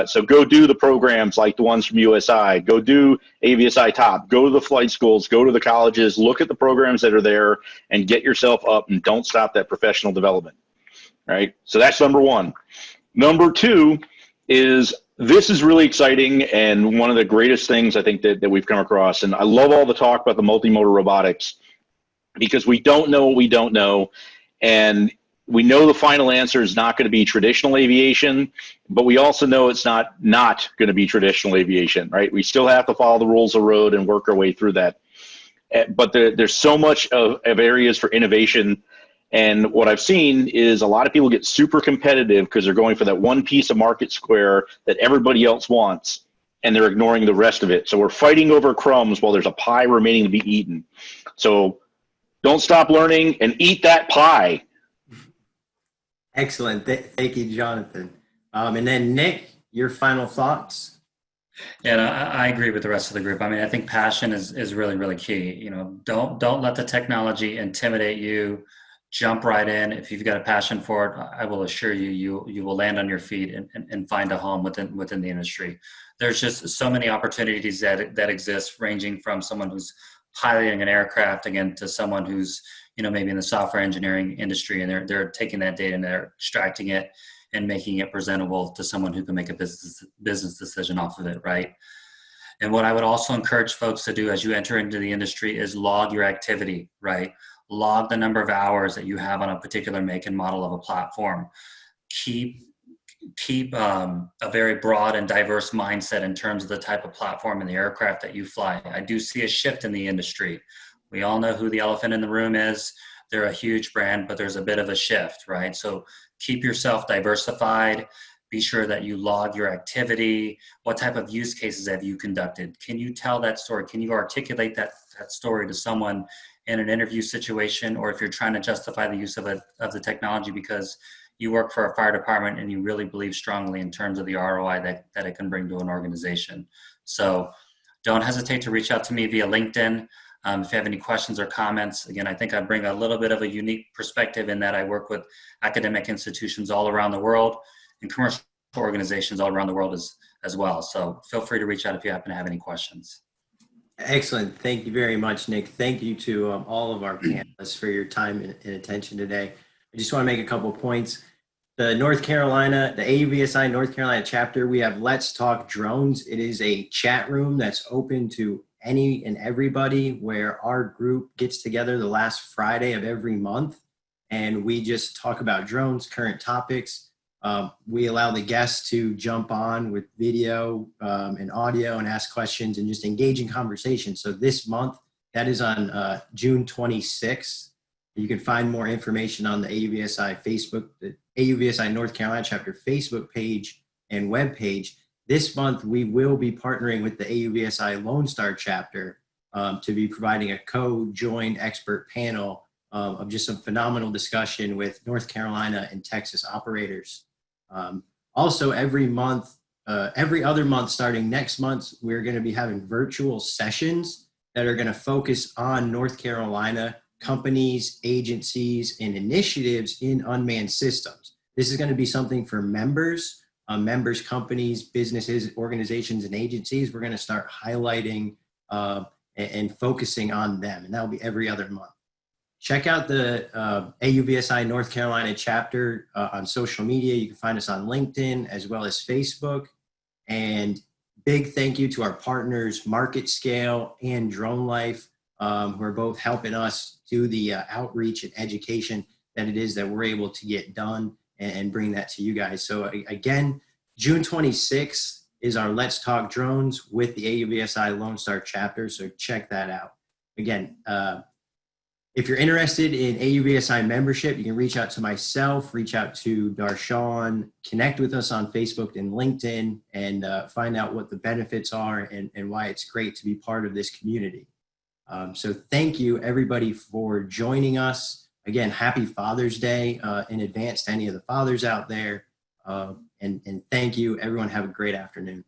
So go do the programs like the ones from USI. Go do AUVSI Top. Go to the flight schools. Go to the colleges. Look at the programs that are there and get yourself up, and don't stop that professional development. Right? So that's number one. Number two is, this is really exciting, and one of the greatest things I think that we've come across. And I love all the talk about the multimodal robotics, because we don't know what we don't know. And we know the final answer is not going to be traditional aviation, but we also know it's not going to be traditional aviation, right? We still have to follow the rules of the road and work our way through that. But there's so much of areas for innovation. And what I've seen is a lot of people get super competitive because they're going for that one piece of market square that everybody else wants, and they're ignoring the rest of it. So we're fighting over crumbs while there's a pie remaining to be eaten. So don't stop learning and eat that pie. Excellent. Thank you, Jonathan. And then Nick, your final thoughts? Yeah, no, I agree with the rest of the group. I mean, I think passion is really, really key. You know, don't let the technology intimidate you. Jump right in. If you've got a passion for it, I will assure you, you will land on your feet and find a home within the industry. There's just so many opportunities that exist, ranging from someone who's piloting an aircraft, again, to someone who's, you know, maybe in the software engineering industry, and they're taking that data and they're extracting it and making it presentable to someone who can make a business decision off of it, right? And what I would also encourage folks to do as you enter into the industry is log your activity, right? Log the number of hours that you have on a particular make and model of a platform. Keep a very broad and diverse mindset in terms of the type of platform and the aircraft that you fly. I do see a shift in the industry. We all know who the elephant in the room is. They're a huge brand, but there's a bit of a shift, right? So keep yourself diversified. Be sure that you log your activity. What type of use cases have you conducted? Can you tell that story? Can you articulate that story to someone in an interview situation, or if you're trying to justify the use of the technology because you work for a fire department and you really believe strongly in terms of the ROI that it can bring to an organization. So don't hesitate to reach out to me via LinkedIn. If you have any questions or comments, again, I think I bring a little bit of a unique perspective in that I work with academic institutions all around the world and commercial organizations all around the world as well. So feel free to reach out if you happen to have any questions. Excellent. Thank you very much, Nick. Thank you to all of our panelists for your time and attention today. I just want to make a couple of points. The AUVSI North Carolina chapter, we have Let's Talk Drones. It is a chat room that's open to any and everybody, where our group gets together the last Friday of every month, and we just talk about drones, current topics. We allow the guests to jump on with video and audio and ask questions and just engage in conversation. So this month, that is on June 26th. You can find more information on the AUVSI the AUVSI North Carolina chapter Facebook page and web page. This month, we will be partnering with the AUVSI Lone Star chapter to be providing a co-joined expert panel of just some phenomenal discussion with North Carolina and Texas operators. Also, every other month, starting next month, we're going to be having virtual sessions that are going to focus on North Carolina companies, agencies, and initiatives in unmanned systems. This is going to be something for members, companies, businesses, organizations, and agencies. We're going to start highlighting and focusing on them, and that'll be every other month. Check out the AUVSI North Carolina chapter on social media. You can find us on LinkedIn as well as Facebook. And big thank you to our partners, Market Scale and Drone Life, who are both helping us do the outreach and education that it is that we're able to get done and bring that to you guys. So again, June 26th is our Let's Talk Drones with the AUVSI Lone Star chapter. So check that out. Again, if you're interested in AUVSI membership, you can reach out to myself, reach out to Darshan, connect with us on Facebook and LinkedIn, and find out what the benefits are and why it's great to be part of this community. So thank you, everybody, for joining us. Again, happy Father's Day in advance to any of the fathers out there. And thank you, everyone. Have a great afternoon.